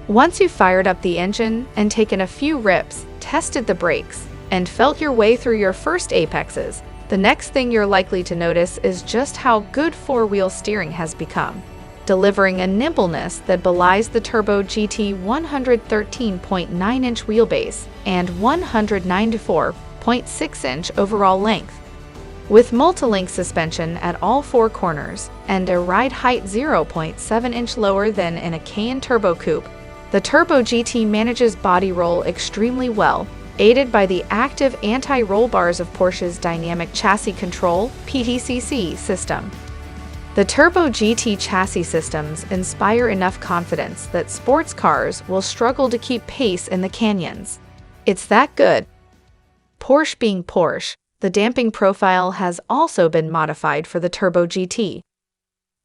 Once you've fired up the engine and taken a few rips, tested the brakes, and felt your way through your first apexes, the next thing you're likely to notice is just how good four-wheel steering has become, delivering a nimbleness that belies the Turbo GT 113.9-inch wheelbase and 194.6-inch overall length. With multi-link suspension at all four corners and a ride height 0.7-inch lower than in a Cayenne Turbo Coupe, the Turbo GT manages body roll extremely well, aided by the active anti-roll bars of Porsche's Dynamic Chassis Control (PDCC) system. The Turbo GT chassis systems inspire enough confidence that sports cars will struggle to keep pace in the canyons. It's that good. Porsche being Porsche, the damping profile has also been modified for the Turbo GT.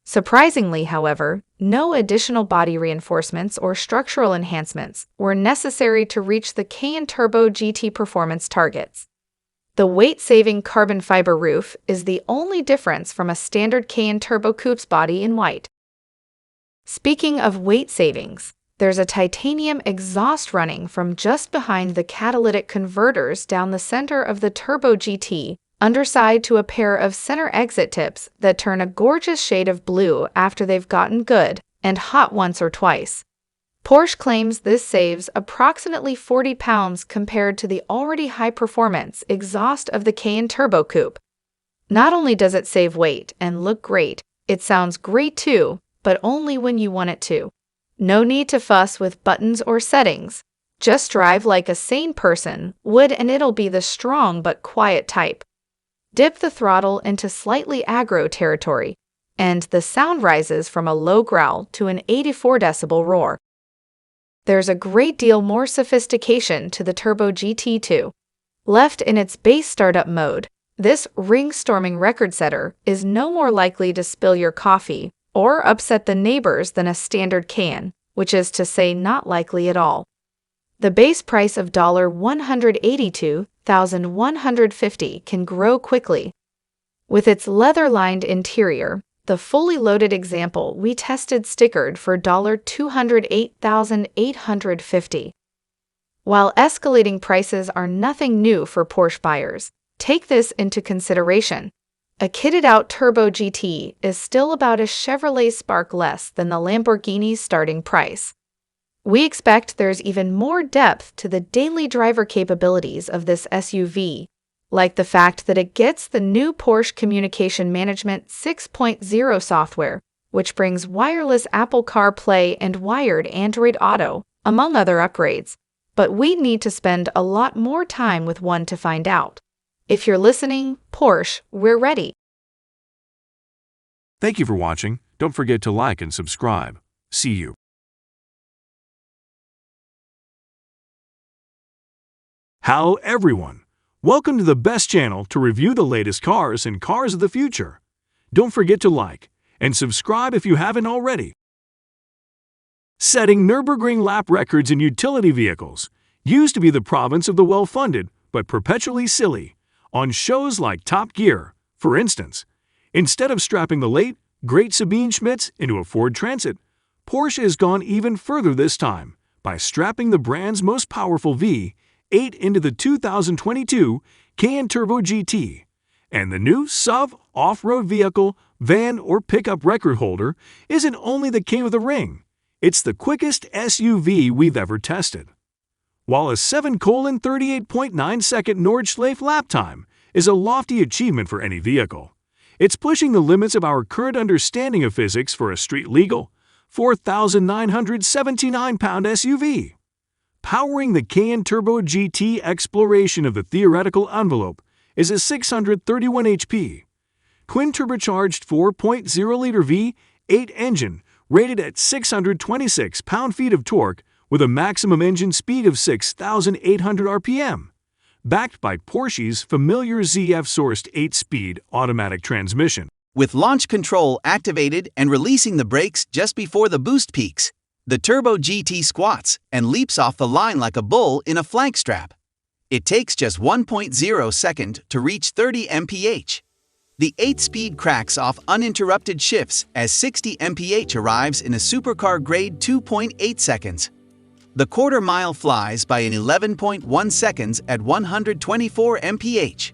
Surprisingly, however, no additional body reinforcements or structural enhancements were necessary to reach the Cayenne Turbo GT performance targets. The weight-saving carbon fiber roof is the only difference from a standard Cayenne Turbo Coupe's body in white. Speaking of weight savings, there's a titanium exhaust running from just behind the catalytic converters down the center of the Turbo GT, underside to a pair of center exit tips that turn a gorgeous shade of blue after they've gotten good and hot once or twice. Porsche claims this saves approximately 40 pounds compared to the already high-performance exhaust of the Cayenne Turbo Coupe. Not only does it save weight and look great, it sounds great too, but only when you want it to. No need to fuss with buttons or settings. Just drive like a sane person would and it'll be the strong but quiet type. Dip the throttle into slightly aggro territory, and the sound rises from a low growl to an 84-decibel roar. There's a great deal more sophistication to the Turbo GT too. Left in its base startup mode, this ring-storming record setter is no more likely to spill your coffee or upset the neighbors than a standard Cayenne, which is to say not likely at all. The base price of $182,150 can grow quickly. With its leather-lined interior, the fully loaded example we tested stickered for $208,850. While escalating prices are nothing new for Porsche buyers, take this into consideration. A kitted-out Turbo GT is still about a Chevrolet Spark less than the Lamborghini's starting price. We expect there's even more depth to the daily driver capabilities of this SUV, like the fact that it gets the new Porsche Communication Management 6.0 software, which brings wireless Apple CarPlay and wired Android Auto, among other upgrades. But we'd need to spend a lot more time with one to find out. If you're listening, Porsche, we're ready. Thank you for watching. Don't forget to like and subscribe. See you. Hello everyone! Welcome to the best channel to review the latest cars and cars of the future. Don't forget to like and subscribe if you haven't already. Setting Nürburgring lap records in utility vehicles used to be the province of the well-funded but perpetually silly. On shows like Top Gear, for instance, instead of strapping the late, great Sabine Schmitz into a Ford Transit, Porsche has gone even further this time by strapping the brand's most powerful V8 into the 2022 Cayenne Turbo GT, and the new SUV off-road vehicle, van, or pickup record holder isn't only the king of the ring, it's the quickest SUV we've ever tested. While a 7:38.9-second Nordschleife lap time is a lofty achievement for any vehicle, it's pushing the limits of our current understanding of physics for a street-legal 4,979-pound SUV. Powering the Cayenne Turbo GT exploration of the theoretical envelope is a 631 HP, twin-turbocharged 4.0-liter V8 engine rated at 626 pound-feet of torque with a maximum engine speed of 6,800 RPM, backed by Porsche's familiar ZF-sourced 8-speed automatic transmission. With launch control activated and releasing the brakes just before the boost peaks, the Turbo GT squats and leaps off the line like a bull in a flank strap. It takes just 1.0 seconds to reach 30 mph. The 8-speed cracks off uninterrupted shifts as 60 mph arrives in a supercar grade 2.8 seconds. The quarter mile flies by in 11.1 seconds at 124 mph.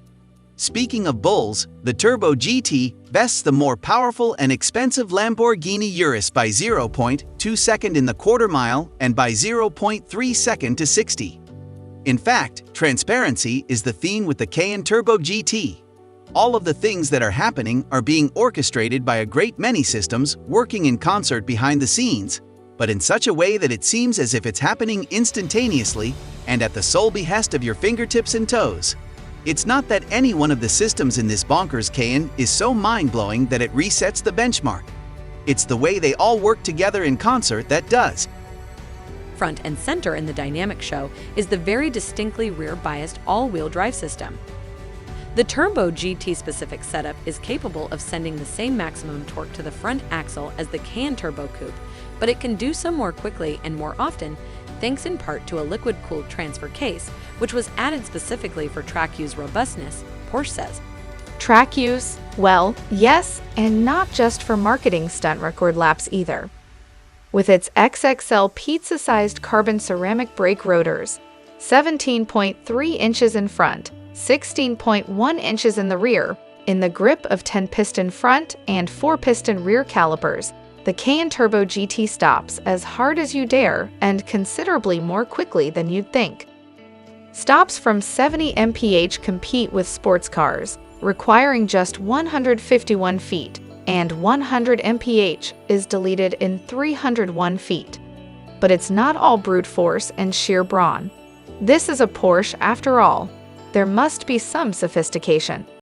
Speaking of bulls, the Turbo GT bests the more powerful and expensive Lamborghini Urus by 0.2 second in the quarter mile and by 0.3 second to 60. In fact, transparency is the theme with the Cayenne Turbo GT. All of the things that are happening are being orchestrated by a great many systems working in concert behind the scenes, but in such a way that it seems as if it's happening instantaneously and at the sole behest of your fingertips and toes. It's not that any one of the systems in this bonkers Cayenne is so mind-blowing that it resets the benchmark. It's the way they all work together in concert that does. Front and center in the dynamic show is the very distinctly rear-biased all-wheel drive system. The Turbo GT specific setup is capable of sending the same maximum torque to the front axle as the Cayenne Turbo Coupe, but it can do so more quickly and more often, thanks in part to a liquid-cooled transfer case, which was added specifically for track use robustness, Porsche says. Track use? Well, yes, and not just for marketing stunt record laps either. With its XXL pizza-sized carbon ceramic brake rotors, 17.3 inches in front, 16.1 inches in the rear, in the grip of 10-piston front and 4-piston rear calipers, the Cayenne Turbo GT stops as hard as you dare and considerably more quickly than you'd think. Stops from 70 mph compete with sports cars, requiring just 151 feet, and 100 mph is deleted in 301 feet. But it's not all brute force and sheer brawn. This is a Porsche after all. There must be some sophistication.